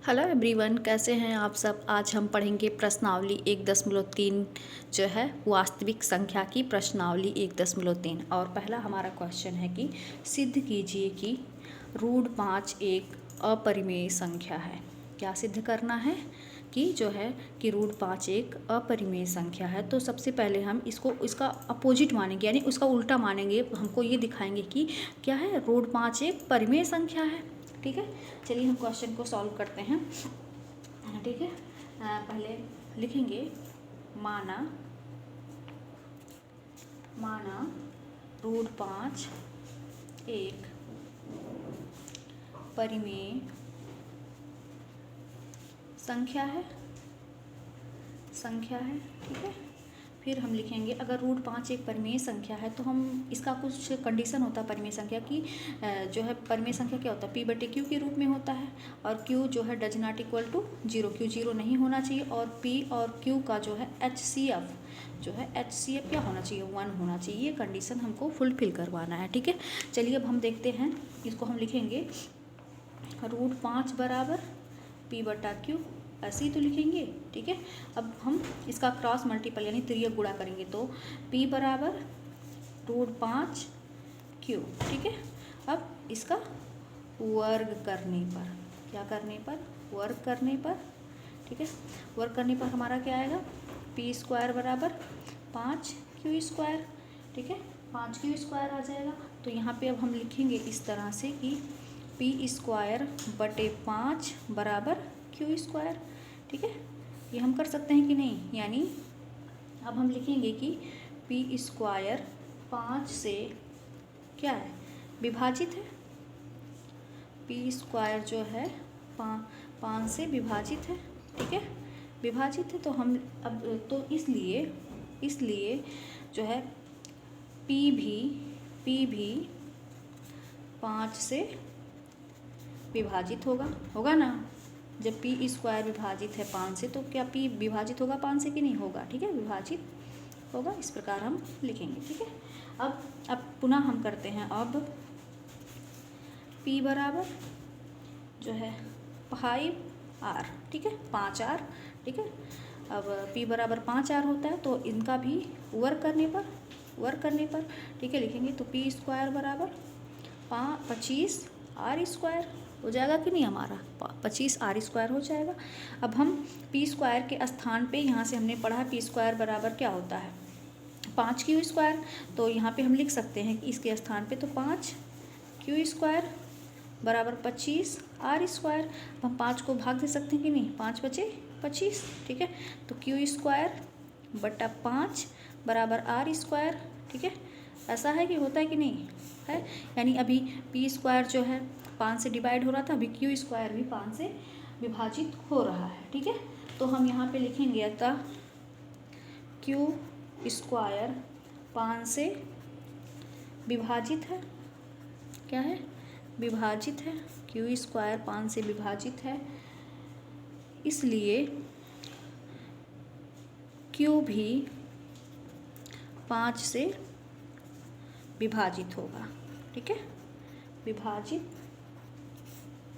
Hello everyone, कैसे हैं आप सब। आज हम पढ़ेंगे प्रश्नावली 1.3 जो है वास्तविक संख्या की प्रश्नावली 1.3। और पहला हमारा क्वेश्चन है कि सिद्ध कीजिए कि √5 एक अपरिमेय संख्या है। क्या सिद्ध करना है कि जो है कि √5 एक अपरिमेय संख्या है। तो सबसे पहले हम इसका अपोजिट मानेंगे, यानी उसका उल्टा मानेंगे। हमको ये दिखाएंगे कि क्या है, √5 एक परिमेय संख्या है। ठीक है, चलिए हम क्वेश्चन को सॉल्व करते हैं। ठीक है, पहले लिखेंगे माना √5 एक परिमेय संख्या है। ठीक है, फिर हम लिखेंगे अगर √5 एक परिमेय संख्या है तो हम इसका कुछ कंडीशन होता है परिमेय संख्या की। जो है परिमेय संख्या क्या होता है, P/Q के रूप में होता है। और Q जो है does not equal to 0, Q 0 नहीं होना चाहिए। और P और Q का जो है HCF क्या होना चाहिए, 1 होना चाहिए। ये कंडीशन हमको फुलफिल करवाना है। ठीक है, चलिए अब हम देखते हैं। इसको हम लिखेंगे √5 बराबर P/Q, ऐसे ही तो लिखेंगे। ठीक है, अब हम इसका क्रॉस मल्टीपल यानी तिर्यक गुणा करेंगे तो P बराबर √5Q। ठीक है, अब इसका वर्ग करने पर, क्या करने पर, वर्ग करने पर। ठीक है, वर्ग करने पर हमारा क्या आएगा, P² बराबर 5Q²। ठीक है, 5Q² आ जाएगा। तो यहाँ पे अब हम लिखेंगे इस तरह से कि P²/5 बराबर Q²। ठीक है, ये हम कर सकते हैं कि नहीं। यानी अब हम लिखेंगे कि P² 5 से क्या है, विभाजित है। P² जो है 5 से विभाजित है। ठीक है, विभाजित है। तो हम अब तो इसलिए जो है P भी 5 से विभाजित होगा ना। जब P² विभाजित है 5 से तो क्या P विभाजित होगा 5 से कि नहीं होगा। ठीक है, विभाजित होगा। इस प्रकार हम लिखेंगे। ठीक है, अब पुनः हम करते हैं। अब P बराबर जो है 5R। ठीक है, 5R। ठीक है, अब P बराबर 5R होता है तो इनका भी वर्ग करने पर ठीक है लिखेंगे। तो P² बराबर 25R² हो जाएगा कि नहीं, हमारा 25R² हो जाएगा। अब हम P² के स्थान पे, यहाँ से हमने पढ़ा P² बराबर क्या होता है, 5Q²। तो यहाँ पे हम लिख सकते हैं कि इसके स्थान पे तो 5Q² बराबर 25R²। हम 5 को भाग दे सकते हैं कि नहीं, 5 बचे 25। ठीक है, तो Q²/5 बराबर R²। ठीक है, ऐसा है कि होता है कि नहीं है। यानी अभी P² जो है 5 से डिवाइड हो रहा था, अभी Q² भी 5 से विभाजित हो रहा है। ठीक है, तो हम यहाँ पे लिखेंगे अतः Q² 5 से विभाजित है। क्या है, विभाजित है। Q² 5 से विभाजित है, इसलिए Q भी 5 से विभाजित होगा। ठीक है, विभाजित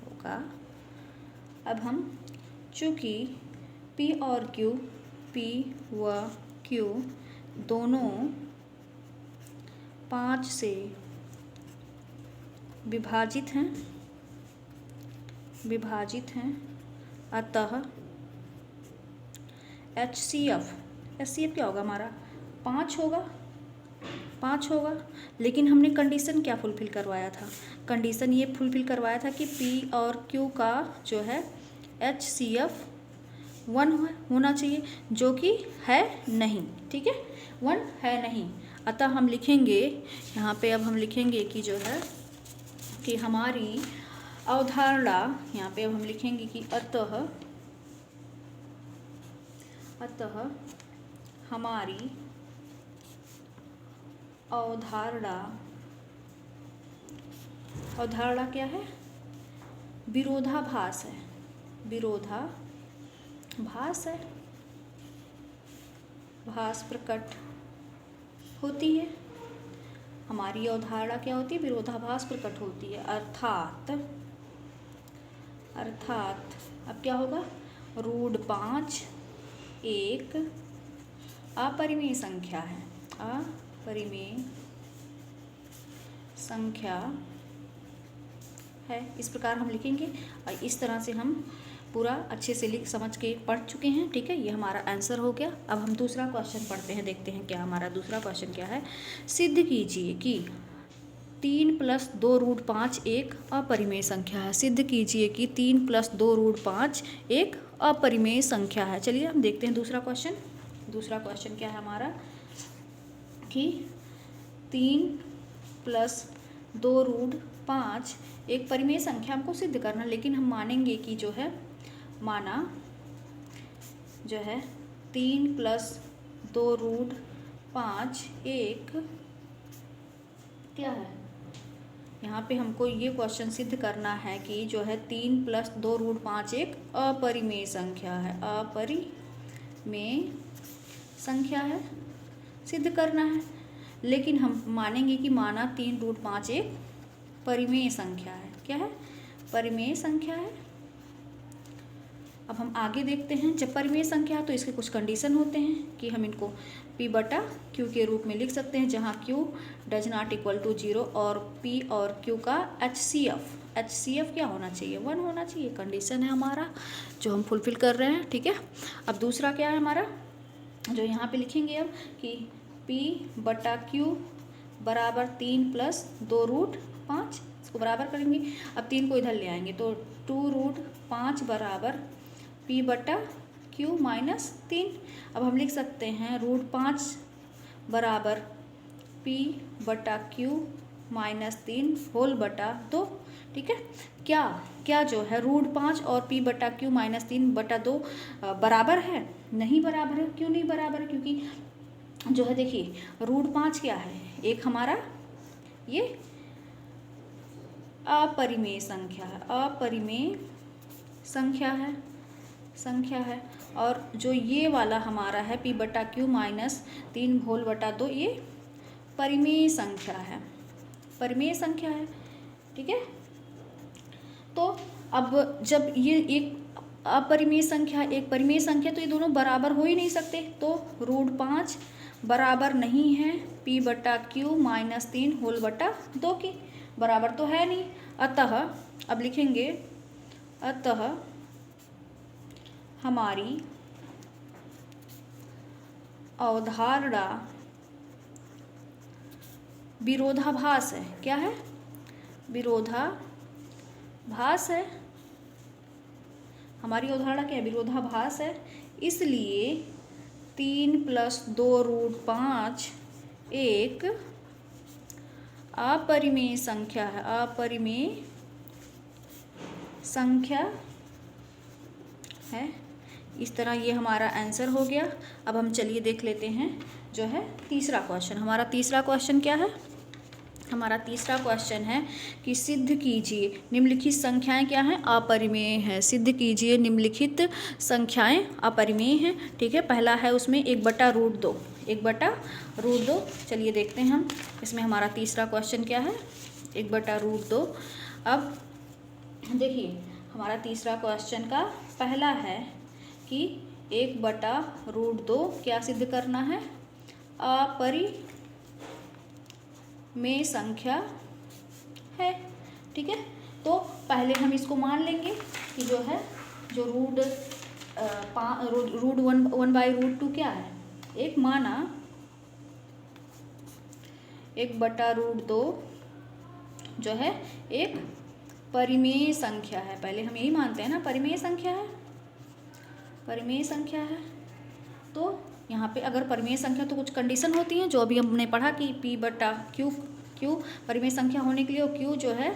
होगा। अब हम चूँकि P और Q, P व Q दोनों 5 से विभाजित हैं, अतः HCF क्या होगा हमारा, 5 होगा। लेकिन हमने कंडीशन क्या फुलफिल करवाया था, कंडीशन ये फुलफिल करवाया था कि P और Q का जो है HCF 1 होना चाहिए, जो कि है नहीं। ठीक है, 1 है नहीं। अतः हम लिखेंगे यहाँ पे, अब हम लिखेंगे कि जो है कि हमारी अवधारणा, यहाँ पे अब हम लिखेंगे कि अतः हमारी अवधारणा क्या है, विरोधाभास है, भास प्रकट होती है। हमारी अवधारणा क्या होती है, विरोधाभास प्रकट होती है। अर्थात अब क्या होगा, रूट 5 एक अपरिमेय संख्या है, अपरिमेय संख्या है। इस प्रकार हम लिखेंगे और इस तरह से हम पूरा अच्छे से लिख समझ के पढ़ चुके हैं। ठीक है, ये हमारा आंसर हो गया। अब हम दूसरा क्वेश्चन पढ़ते हैं, देखते हैं क्या हमारा दूसरा क्वेश्चन क्या है। सिद्ध कीजिए कि 3 + 2 रूट 5 एक अपरिमेय संख्या है। सिद्ध कीजिए कि 3 + 2 रूट 5 एक अपरिमेय संख्या है। चलिए हम देखते हैं दूसरा क्वेश्चन। दूसरा क्वेश्चन क्या है हमारा कि 3 + 2 रूट 5 एक परिमेय संख्या हमको सिद्ध करना, लेकिन हम मानेंगे कि जो है माना जो है 3 + 2 रूट 5 एक क्या है, यहाँ पे हमको ये क्वेश्चन सिद्ध करना है कि जो है 3 + 2 रूट 5 एक अपरिमेय संख्या है, अपरिमेय संख्या है, सिद्ध करना है। लेकिन हम मानेंगे कि माना 3 रूट 5 एक परिमेय संख्या है। क्या है, परिमेय संख्या है। अब हम आगे देखते हैं, जब परिमेय संख्या तो इसके कुछ कंडीशन होते हैं कि हम इनको P/Q के रूप में लिख सकते हैं, जहाँ Q does not equal to 0 और P और Q का HCF क्या होना चाहिए, 1 होना चाहिए। कंडीशन है हमारा जो हम फुलफिल कर रहे हैं। ठीक है, अब दूसरा क्या है हमारा जो यहाँ पे लिखेंगे अब कि P/Q बराबर 3 + 2 रूट 5, इसको बराबर करेंगे। अब 3 को इधर ले आएंगे तो 2 रूट 5 बराबर P/Q - 3। अब हम लिख सकते हैं रूट 5 बराबर P/Q - 3 होल बटा 2। ठीक है, क्या जो है रूट 5 और P/Q - 3/2 बराबर है? नहीं बराबर है। क्यों नहीं बराबर है? क्योंकि जो है देखिए रूट 5 क्या है, एक हमारा ये अपरिमेय संख्या है, अपरिमेय संख्या है। और जो ये वाला हमारा है P/Q - 3 होल बटा 2 ये परिमेय संख्या है, परिमेय संख्या है। ठीक है, तो अब जब ये एक अपरिमेय संख्या एक परिमेय संख्या तो ये दोनों बराबर हो ही नहीं सकते, तो रूट 5 बराबर नहीं है P/Q - 3 होल बटा 2 की, बराबर तो है नहीं। अतः अब लिखेंगे अतः हमारी अवधारणा विरोधाभास है। क्या है, विरोधाभास है। हमारी अवधारणा क्या है, विरोधाभास है। इसलिए 3 + 2 रूट 5 एक अपरिमेय संख्या है, अपरिमेय संख्या है। इस तरह ये हमारा आंसर हो गया। अब हम चलिए देख लेते हैं जो है तीसरा क्वेश्चन। हमारा तीसरा क्वेश्चन क्या है, हमारा तीसरा क्वेश्चन है कि सिद्ध कीजिए निम्नलिखित संख्याएं क्या हैं, अपरिमेय हैं। सिद्ध कीजिए निम्नलिखित संख्याएं अपरिमेय हैं। ठीक है, पहला है उसमें 1/√2, 1/√2। चलिए देखते हैं हम इसमें हमारा तीसरा क्वेश्चन क्या है, 1/√2। अब देखिए हमारा तीसरा क्वेश्चन का पहला है कि 1/√2 क्या सिद्ध करना है, अपरिमेय संख्या है। ठीक है, तो पहले हम इसको मान लेंगे कि जो है जो रूट 1/√2 क्या है, एक माना 1/√2 जो है एक परिमेय संख्या है। पहले हम यही मानते हैं ना, परिमेय संख्या है, परिमेय संख्या है। तो यहाँ पे अगर परिमेय संख्या तो कुछ कंडीशन होती हैं जो अभी हमने पढ़ा कि P/Q परिमेय संख्या होने के लिए Q जो है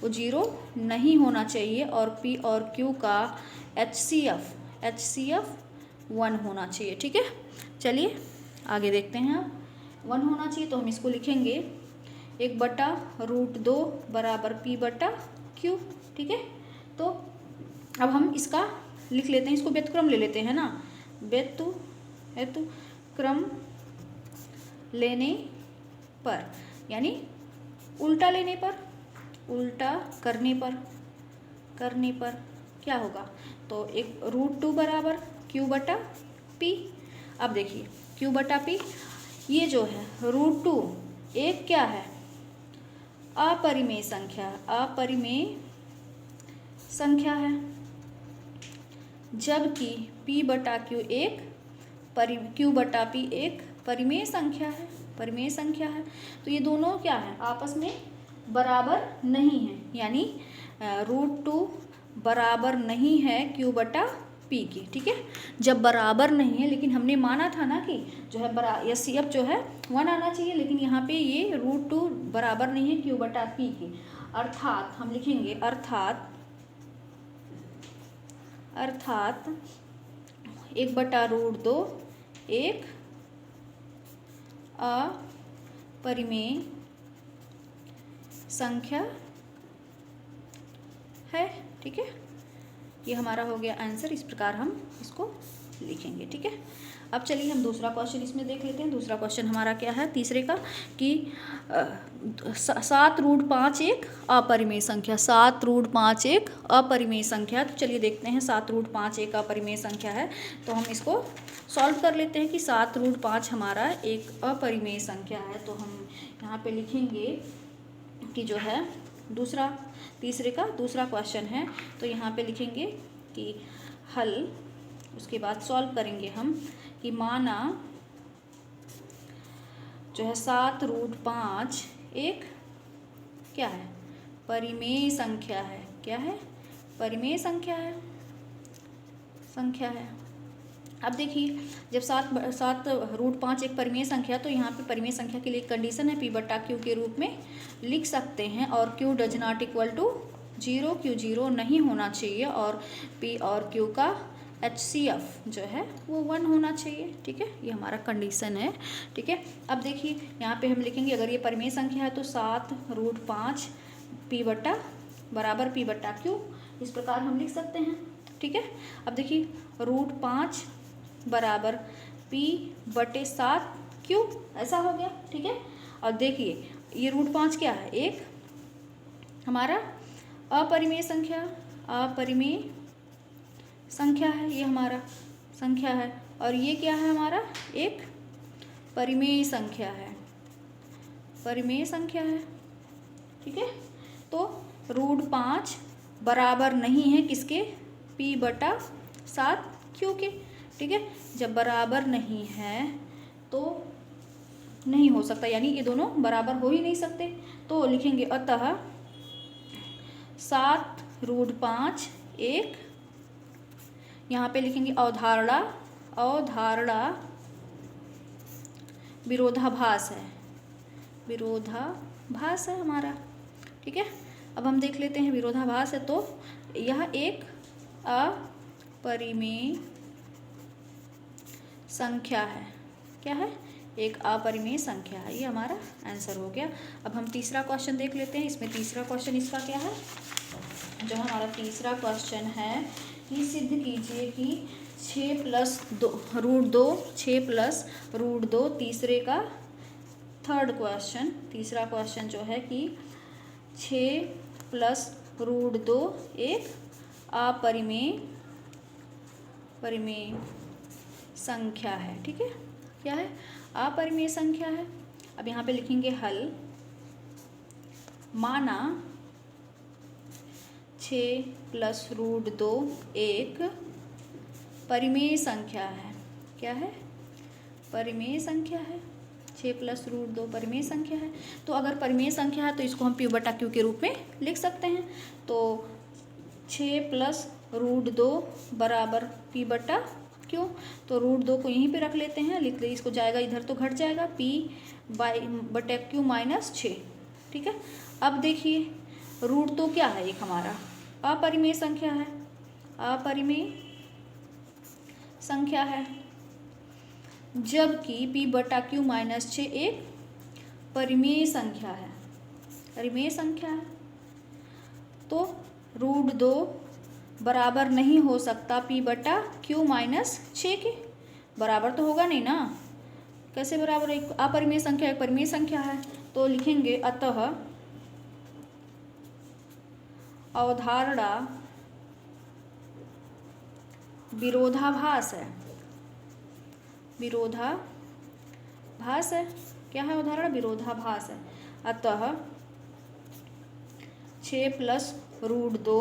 वो 0 नहीं होना चाहिए और P और Q का HCF 1 होना चाहिए। ठीक है, चलिए आगे देखते हैं। 1 होना चाहिए तो हम इसको लिखेंगे 1/√2 बराबर P/Q। ठीक है, तो अब हम इसका लिख लेते हैं, इसको व्युत्क्रम ले लेते हैं ना, व्युत्क्रम लेने पर यानी उल्टा लेने पर, उल्टा करने पर क्या होगा, तो एक √2 बराबर Q/P। अब देखिए Q/P, ये जो है √2 एक क्या है, अपरिमेय संख्या, अपरिमेय संख्या है, जबकि P/Q एक Q/P एक परिमेय संख्या है, परिमेय संख्या है। तो ये दोनों क्या है, आपस में बराबर नहीं है, यानी √2 बराबर नहीं है Q/P की, ठीक है। जब बराबर नहीं है, लेकिन हमने माना था ना कि जो है HCF जो है 1 आना चाहिए, लेकिन यहाँ पे ये √2 बराबर नहीं है Q/P की, अर्थात हम लिखेंगे अर्थात 1/√2 एक अपरिमेय संख्या है, ठीक है। ये हमारा हो गया आंसर, इस प्रकार हम इसको लिखेंगे, ठीक है। अब चलिए हम दूसरा क्वेश्चन इसमें देख लेते हैं। दूसरा क्वेश्चन हमारा क्या है तीसरे का, कि 7√5 एक अपरिमेय संख्या, 7√5 एक अपरिमेय संख्या। तो चलिए देखते हैं 7√5 एक अपरिमेय संख्या है, तो हम इसको सॉल्व कर लेते हैं कि 7√5 हमारा एक अपरिमेय संख्या है। तो हम यहाँ पे लिखेंगे कि जो है तीसरे का दूसरा क्वेश्चन है, तो यहाँ पे लिखेंगे कि हल, उसके बाद सॉल्व करेंगे हम कि माना जो है 7√5 एक क्या है, परिमेय संख्या है, क्या है, परिमेय संख्या है। अब देखिए जब 7√5 एक परिमेय संख्या, तो यहाँ पे परिमेय संख्या के लिए कंडीशन है P/Q के रूप में लिख सकते हैं, और Q does not equal to 0, Q 0 नहीं होना चाहिए, और P और Q का HCF जो है वो 1 होना चाहिए, ठीक है। ये हमारा कंडीशन है, ठीक है। अब देखिए यहाँ पे हम लिखेंगे, अगर ये परिमेय संख्या है तो 7√5 बराबर P/Q, इस प्रकार हम लिख सकते हैं, ठीक है। अब देखिए √5 बराबर P/7Q, ऐसा हो गया, ठीक है। और देखिए ये √5 क्या है, एक हमारा अपरिमेय संख्या है, ये हमारा संख्या है, और ये क्या है, हमारा एक परिमेय संख्या है, ठीक है। तो √5 बराबर नहीं है किसके, P/7Q के, ठीक है। जब बराबर नहीं है तो नहीं हो सकता, यानी ये दोनों बराबर हो ही नहीं सकते। तो लिखेंगे अतः 7√5 एक, यहाँ पे लिखेंगे अवधारणा विरोधाभास है हमारा, ठीक है। अब हम देख लेते हैं विरोधाभास है, तो यह एक अपरिमेय संख्या है, क्या है, एक अपरिमेय संख्या है। ये हमारा आंसर हो गया। अब हम तीसरा क्वेश्चन देख लेते हैं। इसमें तीसरा क्वेश्चन इसका क्या है, जो हमारा तीसरा क्वेश्चन है कि सिद्ध कीजिए कि 6 + √2 तीसरे का थर्ड क्वेश्चन, तीसरा क्वेश्चन जो है कि 6 + √2 एक अपरिमेय संख्या है, ठीक है। क्या है, अपरिमेय संख्या है। अब यहाँ पे लिखेंगे हल, माना 6 + √2 एक परिमेय संख्या है, क्या है, परिमेय संख्या है, 6 + √2 परिमेय संख्या है। तो अगर परिमेय संख्या है तो इसको हम P/Q के रूप में लिख सकते हैं। तो 6 + √2 बराबर P/Q, तो √2 को यहीं पे रख लेते हैं, लिख ले, इसको जाएगा इधर तो घट जाएगा, P/Q - 6, ठीक है। अब देखिए √2 क्या है, एक हमारा अपरिमेय संख्या है, जबकि P/Q - 6 एक परिमेय संख्या है, तो √2 बराबर नहीं हो सकता P/Q - 6 के, बराबर तो होगा नहीं ना, कैसे बराबर, एक अपरिमेय संख्या एक परिमेय संख्या है। तो लिखेंगे अतः अवधारणा विरोधाभास है, विरोधाभास है। क्या है उदाहरण? विरोधाभास है। अतः 6 + √2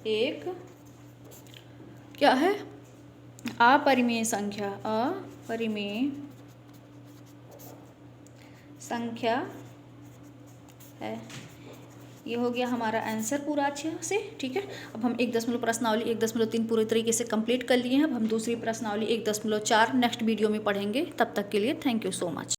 एक क्या है? अपरिमेय संख्या, अपरिमेय संख्या है। ये हो गया हमारा आंसर पूरा अच्छे से। ठीक है, अब हम 1 प्रश्नावली 1.3 पूरे तरीके से कंप्लीट कर लिए हैं। अब हम दूसरी प्रश्नावली 1.4 नेक्स्ट वीडियो में पढ़ेंगे। तब तक के लिए थैंक यू सो मच।